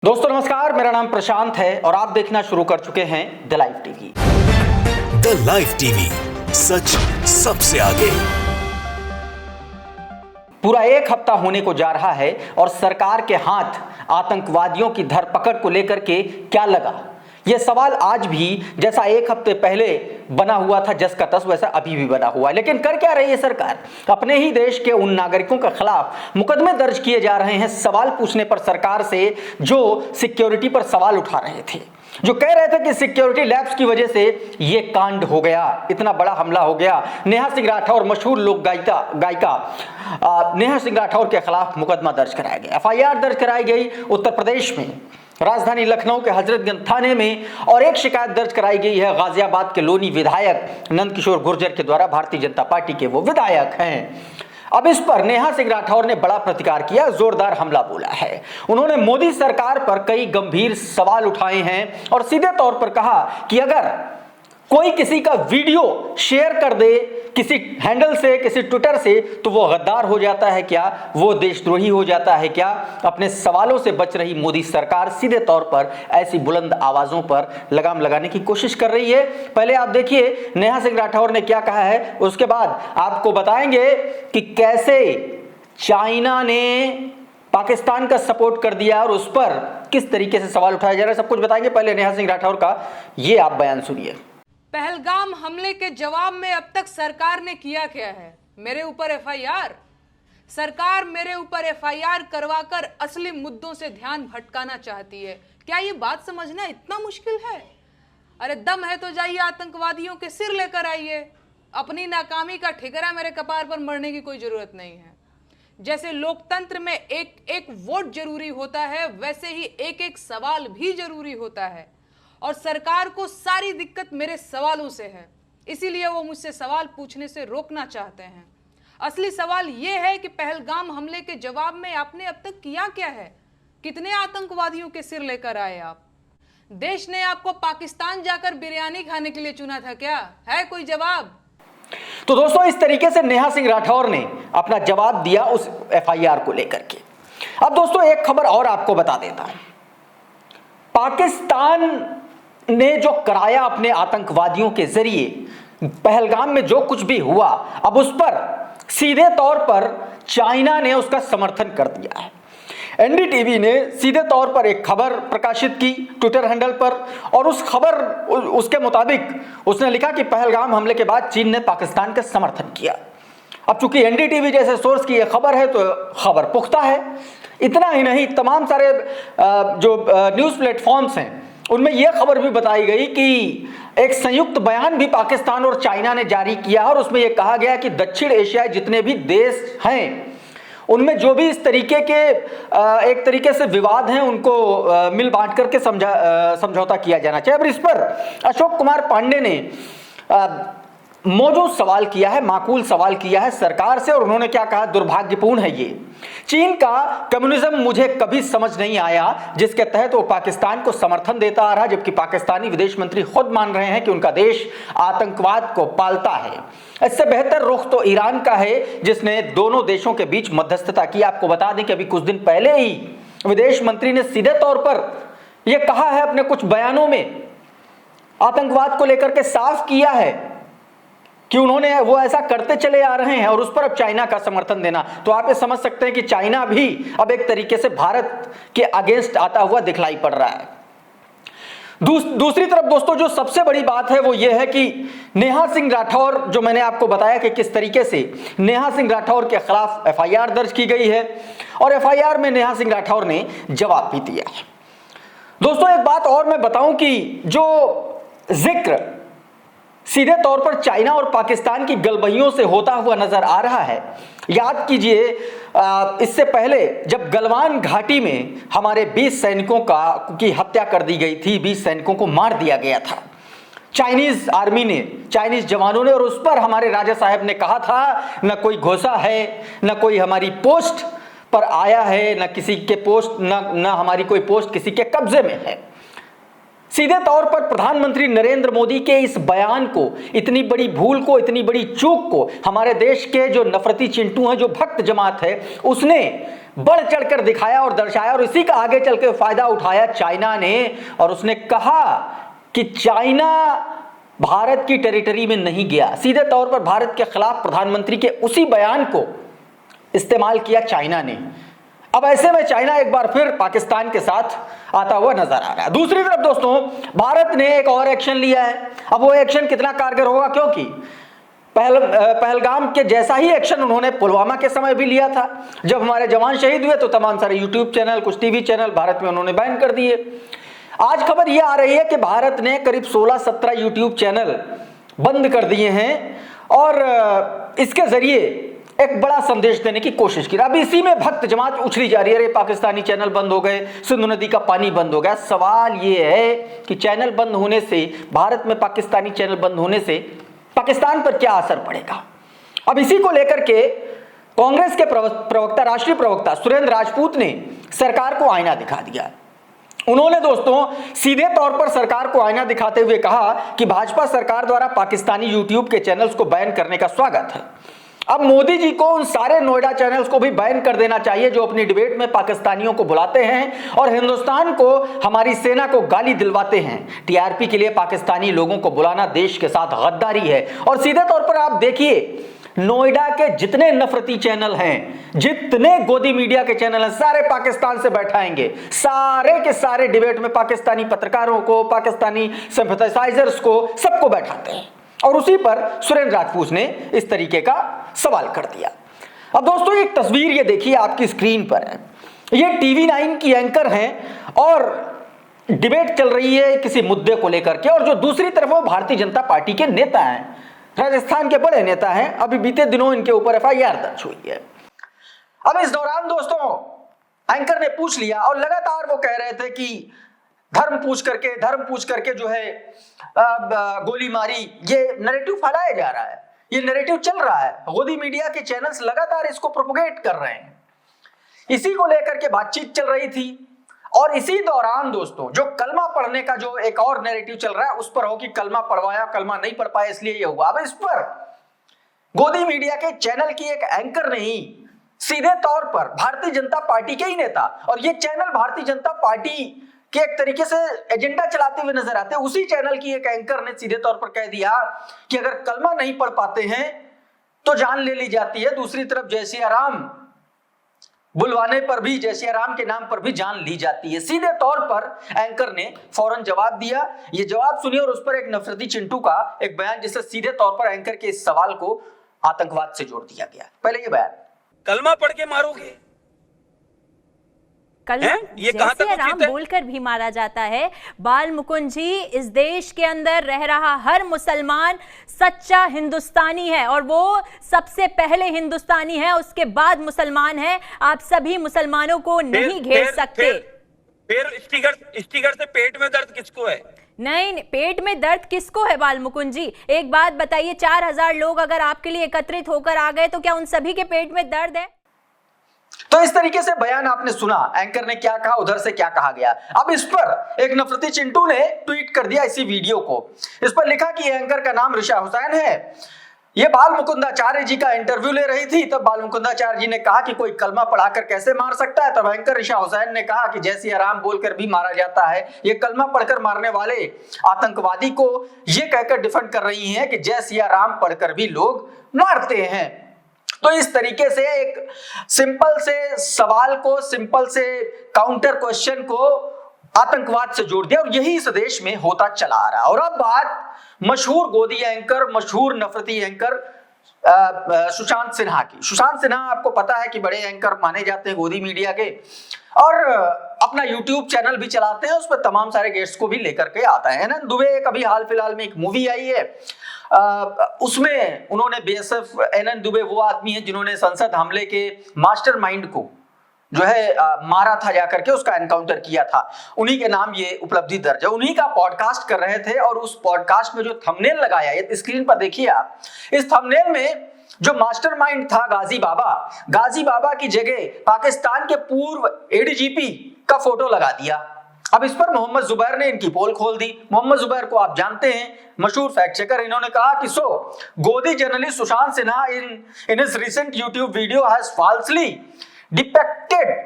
दोस्तों नमस्कार, मेरा नाम प्रशांत है और आप देखना शुरू कर चुके हैं the live TV. The live TV, सच सबसे आगे। पूरा एक हफ्ता होने को जा रहा है और सरकार के हाथ आतंकवादियों की धरपकड़ को लेकर के क्या लगा, यह सवाल आज भी जैसा एक हफ्ते पहले बना हुआ था जस का तस वैसा अभी भी बना हुआ है। लेकिन कर क्या रही है सरकार? अपने ही देश के उन नागरिकों के खिलाफ मुकदमे दर्ज किए जा रहे हैं सवाल पूछने पर सरकार से, जो सिक्योरिटी पर सवाल उठा रहे थे, जो कह रहे थे कि सिक्योरिटी लैप्स की वजह से ये कांड हो गया, इतना बड़ा हमला हो गया। नेहा सिंह राठौर, मशहूर लोक गायिका नेहा सिंह राठौर के खिलाफ मुकदमा दर्ज कराया गया, एफआईआर दर्ज कराई गई उत्तर प्रदेश में राजधानी लखनऊ के हजरतगंज थाने में, और एक शिकायत दर्ज कराई गई है गाजियाबाद के लोनी विधायक नंदकिशोर गुर्जर के द्वारा। भारतीय जनता पार्टी के वो विधायक हैं। अब इस पर नेहा सिंह राठौर ने बड़ा प्रतिकार किया, जोरदार हमला बोला है। उन्होंने मोदी सरकार पर कई गंभीर सवाल उठाए हैं और सीधे तौर पर कहा कि अगर कोई किसी का वीडियो शेयर कर दे किसी हैंडल से, किसी ट्विटर से, तो वो गद्दार हो जाता है क्या, वो देशद्रोही हो जाता है क्या? अपने सवालों से बच रही मोदी सरकार सीधे तौर पर ऐसी बुलंद आवाजों पर लगाम लगाने की कोशिश कर रही है। पहले आप देखिए नेहा सिंह राठौर ने क्या कहा है, उसके बाद आपको बताएंगे कि कैसे चाइना ने पाकिस्तान का सपोर्ट कर दिया और उस पर किस तरीके से सवाल उठाया जा रहा है, सब कुछ बताएंगे। पहले नेहा सिंह राठौर का ये आप बयान सुनिए। पहलगाम हमले के जवाब में अब तक सरकार ने किया क्या है? मेरे ऊपर एफआईआर। सरकार मेरे ऊपर एफआईआर करवाकर असली मुद्दों से ध्यान भटकाना चाहती है। क्या ये बात समझना इतना मुश्किल है? अरे दम है तो जाइए आतंकवादियों के सिर लेकर आइए। अपनी नाकामी का ठिकरा मेरे कपार पर मरने की कोई जरूरत नहीं है। जैसे लोकतंत्र में एक एक वोट जरूरी होता है, वैसे ही एक एक सवाल भी जरूरी होता है। और सरकार को सारी दिक्कत मेरे सवालों से है, इसीलिए वो मुझसे सवाल पूछने से रोकना चाहते हैं। असली सवाल ये है कि पहलगाम हमले के जवाब में आपने अब तक किया क्या है? कितने आतंकवादियों के सिर लेकर आए आप? देश ने आपको पाकिस्तान जाकर बिरयानी खाने के लिए चुना था क्या? है कोई जवाब? तो दोस्तों इस तरीके से नेहा सिंह राठौर ने अपना जवाब दिया उस एफआईआर को लेकर के। अब दोस्तों एक खबर और आपको बता देता हूं। पाकिस्तान ने जो कराया अपने आतंकवादियों के जरिए पहलगाम में जो कुछ भी हुआ, अब उस पर सीधे तौर पर चाइना ने उसका समर्थन कर दिया है। एनडीटीवी ने सीधे तौर पर एक खबर प्रकाशित की ट्विटर हैंडल पर, और उस खबर उसके मुताबिक उसने लिखा कि पहलगाम हमले के बाद चीन ने पाकिस्तान का समर्थन किया। अब चूंकि एनडीटीवी जैसे सोर्स की यह खबर है तो खबर पुख्ता है। इतना ही नहीं, तमाम सारे जो न्यूज़ प्लेटफॉर्म्स हैं उनमें यह खबर भी बताई गई कि एक संयुक्त बयान भी पाकिस्तान और चाइना ने जारी किया और उसमें यह कहा गया कि दक्षिण एशिया जितने भी देश हैं उनमें जो भी इस तरीके के एक तरीके से विवाद हैं उनको मिल बांट करके समझौता किया जाना चाहिए। अब इस पर अशोक कुमार पांडे ने मौजूद सवाल किया है, माकूल सवाल किया है सरकार से, और उन्होंने क्या कहा? दुर्भाग्यपूर्ण है ये। चीन का कम्युनिज्म मुझे कभी समझ नहीं आया जिसके तहत वो पाकिस्तान को समर्थन देता आ रहा, जबकि पाकिस्तानी विदेश मंत्री खुद मान रहे हैं कि उनका देश आतंकवाद को पालता है। इससे बेहतर रुख तो ईरान का है जिसने दोनों देशों के बीच मध्यस्थता की। आपको बता दें कि अभी कुछ दिन पहले ही विदेश मंत्री ने सीधे तौर पर यह कहा है अपने कुछ बयानों में, आतंकवाद को लेकर के साफ किया है कि उन्होंने वो ऐसा करते चले आ रहे हैं और उस पर अब चाइना का समर्थन देना। तो आप ये समझ सकते हैं कि चाइना भी अब एक तरीके से भारत के अगेंस्ट आता हुआ दिखलाई पड़ रहा है। दूसरी तरफ दोस्तों जो सबसे बड़ी बात है वो ये है कि नेहा सिंह राठौर, जो मैंने आपको बताया कि किस तरीके से नेहा सिंह राठौर के खिलाफ एफआईआर दर्ज की गई है और एफआईआर में नेहा सिंह राठौर ने जवाब भी दिया है। दोस्तों एक बात और मैं बताऊं कि जो जिक्र सीधे तौर पर चाइना और पाकिस्तान की गलबहियों से होता हुआ नजर आ रहा है, याद कीजिए इससे पहले जब गलवान घाटी में हमारे 20 सैनिकों की हत्या कर दी गई थी, 20 सैनिकों को मार दिया गया था चाइनीज आर्मी ने, चाइनीज जवानों ने, और उस पर हमारे राजा साहब ने कहा था न कोई घोषा है, न कोई हमारी पोस्ट पर आया है, न किसी के पोस्ट, न हमारी कोई पोस्ट किसी के कब्जे में है। सीधे तौर पर प्रधानमंत्री नरेंद्र मोदी के इस बयान को, इतनी बड़ी भूल को, इतनी बड़ी चूक को हमारे देश के जो नफरती चिंटू हैं, जो भक्त जमात है, उसने बढ़ चढ़कर दिखाया और दर्शाया और इसी का आगे चल के फायदा उठाया चाइना ने। और उसने कहा कि चाइना भारत की टेरिटरी में नहीं गया। सीधे तौर पर भारत के खिलाफ प्रधानमंत्री के उसी बयान को इस्तेमाल किया चाइना ने। अब ऐसे में चाइना एक बार फिर पाकिस्तान के साथ आता हुआ नजर आ रहा है। दूसरी तरफ दोस्तों, भारत ने एक और एक्शन लिया है। अब वो एक्शन कितना कारगर होगा, क्योंकि पहलगाम के जैसा ही एक्शन उन्होंने पुलवामा के समय भी लिया था। जब हमारे जवान शहीद हुए तो तमाम सारे यूट्यूब चैनल, कुछ टीवी चैनल भारत में उन्होंने बैन कर दिए। आज खबर यह आ रही है कि भारत ने करीब 16-17 यूट्यूब चैनल बंद कर दिए हैं और इसके जरिए एक बड़ा संदेश देने की कोशिश की। अब इसी में भक्त जमात उछली जा रही है, अरे पाकिस्तानी चैनल बंद हो गए, सिंधु नदी का पानी बंद हो गया। सवाल ये है कि चैनल बंद होने से, भारत में पाकिस्तानी चैनल बंद होने से पाकिस्तान पर क्या असर पड़ेगा। अब इसी को लेकर के कांग्रेस के प्रवक्ता, राष्ट्रीय प्रवक्ता सुरेंद्र राजपूत ने सरकार को आईना दिखा दिया। उन्होंने दोस्तों सीधे तौर पर सरकार को आईना दिखाते हुए कहा कि भाजपा सरकार द्वारा पाकिस्तानी यूट्यूब के चैनल्स को बैन करने का स्वागत है। अब मोदी जी को उन सारे नोएडा चैनल्स को भी बैन कर देना चाहिए जो अपनी डिबेट में पाकिस्तानियों को बुलाते हैं और हिंदुस्तान को, हमारी सेना को गाली दिलवाते हैं। टीआरपी के लिए पाकिस्तानी लोगों को बुलाना देश के साथ गद्दारी है। और सीधे तौर पर आप देखिए, नोएडा के जितने नफरती चैनल हैं, जितने गोदी मीडिया के चैनल हैं, सारे पाकिस्तान से बैठाएंगे। सारे के सारे डिबेट में पाकिस्तानी पत्रकारों को, पाकिस्तानी सिंपैथाइजर्स को, सबको बैठाते हैं। और उसी पर सुरेंद्र राजपूत ने इस तरीके का सवाल कर दिया। अब दोस्तों एक तस्वीर ये देखिए आपकी स्क्रीन पर है, ये TV9 की एंकर हैं और डिबेट चल रही है किसी मुद्दे को लेकर के, और जो दूसरी तरफ वो भारतीय जनता पार्टी के नेता हैं, राजस्थान के बड़े नेता हैं। अभी बीते दिनों इनके ऊपर FIR दर्ज हुई है। अब इस दौरान दोस्तों एंकर ने पूछ लिया और लगातार वो कह रहे थे कि धर्म पूछ करके जो है गोली मारी, ये नैरेटिव फैलाया जा रहा है, ये नैरेटिव चल रहा है। गोदी मीडिया के चैनल्स लगातार इसको प्रोपोगेट कर रहे हैं। इसी को लेकर के बातचीत चल रही थी और इसी दौरान दोस्तों जो कलमा पढ़ने का जो एक और नैरेटिव चल रहा है उस पर हो कि कलमा पढ़वाया, कलमा नहीं पढ़ पाया इसलिए ये हुआ। अब इस पर गोदी मीडिया के चैनल की एक एंकर ने ही सीधे तौर पर भारतीय जनता पार्टी के ही नेता, और ये चैनल भारतीय जनता पार्टी के एक तरीके से एजेंडा चलाते हुए नजर आते हैं, उसी चैनल की एक एंकर ने सीधे तौर पर कह दिया कि अगर कलमा नहीं पढ़ पाते हैं तो जान ले ली जाती है। दूसरी तरफ जय सिया राम बुलवाने पर भी, जय सिया राम के नाम पर भी जान ली जाती है। सीधे तौर पर एंकर ने फौरन जवाब दिया। ये जवाब सुनिए और उस पर एक नफरती चिंटू का एक बयान, जिससे सीधे तौर पर एंकर के इस सवाल को आतंकवाद से जोड़ दिया गया। पहले ये बयान, कलमा पढ़ के मारोगे, ये जैसे राम बोलकर भी मारा जाता है। बाल मुकुंद जी, इस देश के अंदर रह रहा हर मुसलमान सच्चा हिंदुस्तानी है और वो सबसे पहले हिंदुस्तानी है, उसके बाद मुसलमान है। आप सभी मुसलमानों को नहीं घेर सकते। फिर स्टिकर से पेट में दर्द किसको है? नहीं, पेट में दर्द किसको है बाल मुकुंद जी? एक बात बताइए, 4000 लोग अगर आपके लिए एकत्रित होकर आ गए तो क्या उन सभी के पेट में दर्द है? तो इस तरीके से बयान आपने सुना, एंकर ने क्या कहा, उधर से क्या कहा गया। अब इस पर एक नफरती चिंटू ने ट्वीट कर दिया इसी वीडियो को। इस पर लिखा कि एंकर का नाम ऋषा हुसैन है, ये बाल मुकुंदाचार्य जी का इंटरव्यू ले रही थी। तब बाल मुकुंदाचार्य जी ने कहा कि कोई कलमा पढ़ाकर कैसे मार सकता है। तब एंकर ऋषा हुसैन ने कहा कि जय सिया राम बोलकर भी मारा जाता है। ये कलमा पढ़कर मारने वाले आतंकवादी को ये कहकर डिफेंड कर रही हैं कि जय सिया राम पढ़कर भी लोग मारते हैं। तो इस तरीके से एक सिंपल से सवाल को, सिंपल से काउंटर क्वेश्चन को आतंकवाद से जोड़ दिया और यही इस देश में होता चला आ रहा है। और अब बात मशहूर गोदी एंकर, मशहूर नफरती एंकर सुशांत सिन्हा की। सुशांत सिन्हा आपको पता है कि बड़े एंकर माने जाते हैं गोदी मीडिया के, और अपना यूट्यूब चैनल भी चलाते हैं, उस पर तमाम सारे गेस्ट्स को भी लेकर के आता है। एनएन दुबे कभी हाल फिलहाल में एक मूवी आई है, उसमें उन्होंने बीएसएफ, एनएन दुबे वो आदमी है जिन्होंने संसद हमले के मास्टरमाइंड को जो है मारा था, जाकर के उसका एनकाउंटर किया था, उन्हीं के नाम ये उपलब्धि दर्ज है। उन्हीं का पॉडकास्ट कर रहे थे और उस पॉडकास्ट में जो थंबनेल लगाया, ये स्क्रीन पर देखिए आप, इस थंबनेल में जो मास्टरमाइंड था गाजी बाबा की जगह पाकिस्तान के पूर्व एडीजीपी का फोटो लगा दिया। अब इस पर मोहम्मद जुबैर ने इनकी पोल खोल दी। मोहम्मद जुबैर को आप जानते हैं, मशहूर फैक्ट चेकर। इन्होंने कहा कि गोदी journalist Sushant Sinha in his recent YouTube video has falsely depicted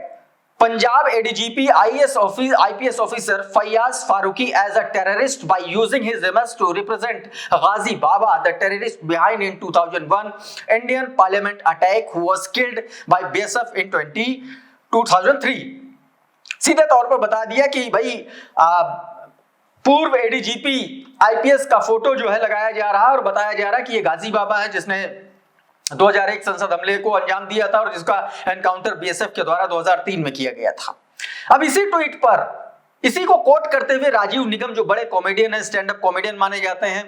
Punjab ADGP IPS officer Fayyaz Faruqi as a terrorist by using his image to represent Ghazi Baba, the terrorist behind in 2001 Indian Parliament attack who was killed by BSF in 2003। सीधे तौर पर बता दिया कि भाई पूर्व ADGP IPS का photo जो है लगाया जा रहा है और बताया जा रहा है कि ये गाजी बाबा है जिसने 2001 संसद हमले को अंजाम दिया था और जिसका एनकाउंटर बीएसएफ के द्वारा 2003 में किया गया था। अब इसी ट्वीट पर इसी को कोट करते हुए राजीव निगम, जो बड़े कॉमेडियन हैं, स्टैंड अप कॉमेडियन माने जाते हैं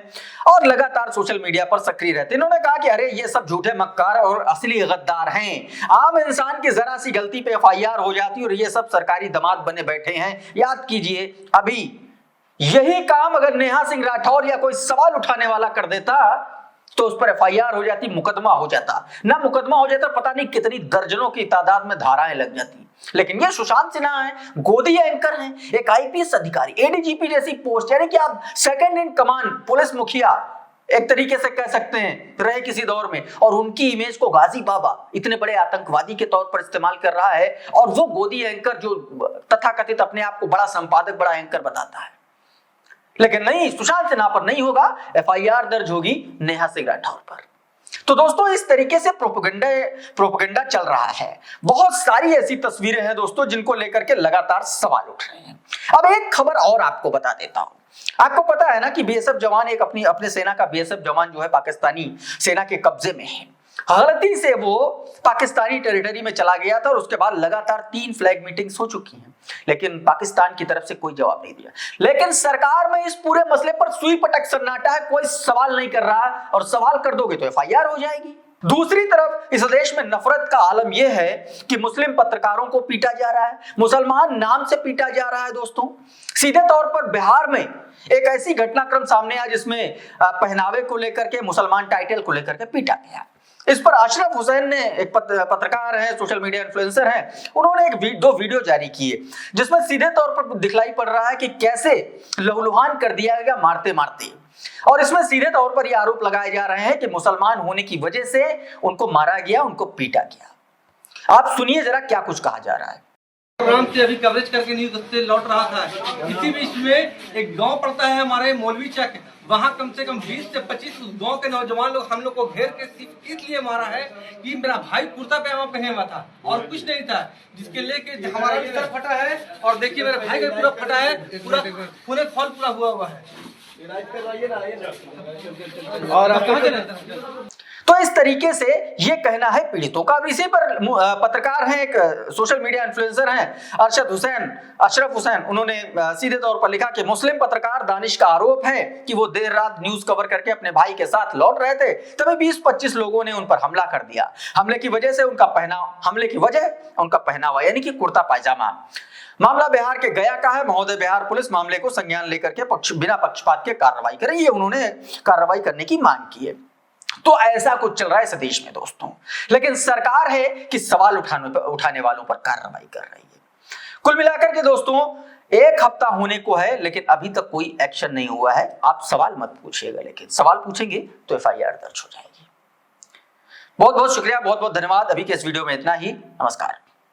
और लगातार सोशल मीडिया पर सक्रिय रहते हैं, इन्होंने कहा कि अरे ये सब झूठे मक्कार और असली गद्दार हैं। आम इंसान की जरा सी गलती पे एफआईआर हो जाती और ये सब सरकारी दामाद बने बैठे हैं। याद कीजिए, अभी यही काम अगर नेहा सिंह राठौर या कोई सवाल उठाने वाला कर देता तो उस पर एफआईआर हो जाती, मुकदमा हो जाता। ना मुकदमा हो जाता, पता नहीं कितनी दर्जनों की तादाद में धाराएं लग जाती। लेकिन ये सुशांत सिन्हा है, गोदी एंकर हैं, एक आईपीएस अधिकारी, एडीजीपी जैसी पोस्ट, यानी कि आप सेकंड इन कमांड पुलिस मुखिया एक तरीके से कह सकते हैं रहे किसी दौर में, और उनकी इमेज को गाजी बाबा इतने बड़े आतंकवादी के तौर पर इस्तेमाल कर रहा है, और वो गोदी एंकर जो तथाकथित अपने आप को बड़ा संपादक, बड़ा एंकर बताता है। लेकिन नहीं, सुशांत सिन्हा पर नहीं होगा, एफआईआर दर्ज होगी नेहा सिंह राठौर पर। तो दोस्तों, इस तरीके से प्रोपेगेंडा चल रहा है। बहुत सारी ऐसी तस्वीरें हैं दोस्तों जिनको लेकर के लगातार सवाल उठ रहे हैं। अब एक खबर और आपको बता देता हूं। आपको पता है ना कि बीएसएफ जवान, एक अपने सेना का बीएसएफ जवान जो है पाकिस्तानी सेना के कब्जे में है। गलती से वो पाकिस्तानी टेरिटरी में चला गया था और उसके बाद लगातार 3 फ्लैग मीटिंग्स हो चुकी हैं, लेकिन पाकिस्तान की तरफ से कोई जवाब नहीं दिया। लेकिन सरकार में इस पूरे मसले पर सुई पटक सन्नाटा है, कोई सवाल नहीं कर रहा, और सवाल कर दोगे तो एफआईआर हो जाएगी। दूसरी तरफ इस देश में नफरत का आलम यह है कि मुस्लिम पत्रकारों को पीटा जा रहा है, मुसलमान नाम से पीटा जा रहा है। दोस्तों, सीधे तौर पर बिहार में एक ऐसी घटनाक्रम सामने आया जिसमें पहनावे को लेकर के, मुसलमान टाइटल को लेकर के पीटा गया। इस पर अशरफ हुसैन ने, एक पत्रकार है, सोशल मीडिया इन्फ्लुएंसर है, उन्होंने दो वीडियो जारी किए जिसमें सीधे तौर पर दिखलाई पड़ रहा है कि कैसे लहूलुहान कर दिया गया मारते मारते, और इसमें सीधे तौर पर यह आरोप लगाए जा रहे हैं कि मुसलमान होने की वजह से उनको मारा गया, उनको पीटा गया। आप सुनिए जरा क्या कुछ कहा जा रहा है। प्रोग्राम से अभी कवरेज करके न्यूज से लौट रहा था, इसी बीच में एक गांव पड़ता है हमारे मौलवी चक, वहाँ कम से कम 20 से 25 उस गांव के नौजवान लोग हम लोग को घेर के सिर्फ इसलिए मारा है कि मेरा भाई कुर्ता पैजामा पहने हुआ था और कुछ नहीं था, जिसके लेके हमारा भी सर फटा है, और देखिए मेरे भाई का पूरा फटा है, पूरा पूरे फॉल पूरा हुआ है। और आप कहाँ चले? तो इस तरीके से ये कहना है पीड़ितों का। अब इसी पर पत्रकार हैं, एक सोशल मीडिया इन्फ्लुएंसर हैं अशरफ हुसैन, उन्होंने सीधे तौर पर लिखा कि मुस्लिम पत्रकार दानिश का आरोप है कि वो देर रात न्यूज कवर करके अपने भाई के साथ लौट रहे थे, तभी 20-25 लोगों ने उन पर हमला कर दिया। हमले की वजह उनका पहनावा यानी कि कुर्ता पायजामा। मामला बिहार के गया का है। महोदय बिहार पुलिस मामले को संज्ञान लेकर के बिना पक्षपात के कार्रवाई करे, ये उन्होंने कार्रवाई करने की मांग की है। तो ऐसा कुछ चल रहा है इस देश में दोस्तों, लेकिन सरकार है कि सवाल उठाने वालों पर कार्रवाई कर रही है। कुल मिलाकर के दोस्तों, 1 हफ्ता होने को है लेकिन अभी तक कोई एक्शन नहीं हुआ है। आप सवाल मत पूछिएगा, लेकिन सवाल पूछेंगे तो एफआईआर दर्ज हो जाएगी। बहुत बहुत शुक्रिया, बहुत बहुत धन्यवाद। अभी के इस वीडियो में इतना ही। नमस्कार।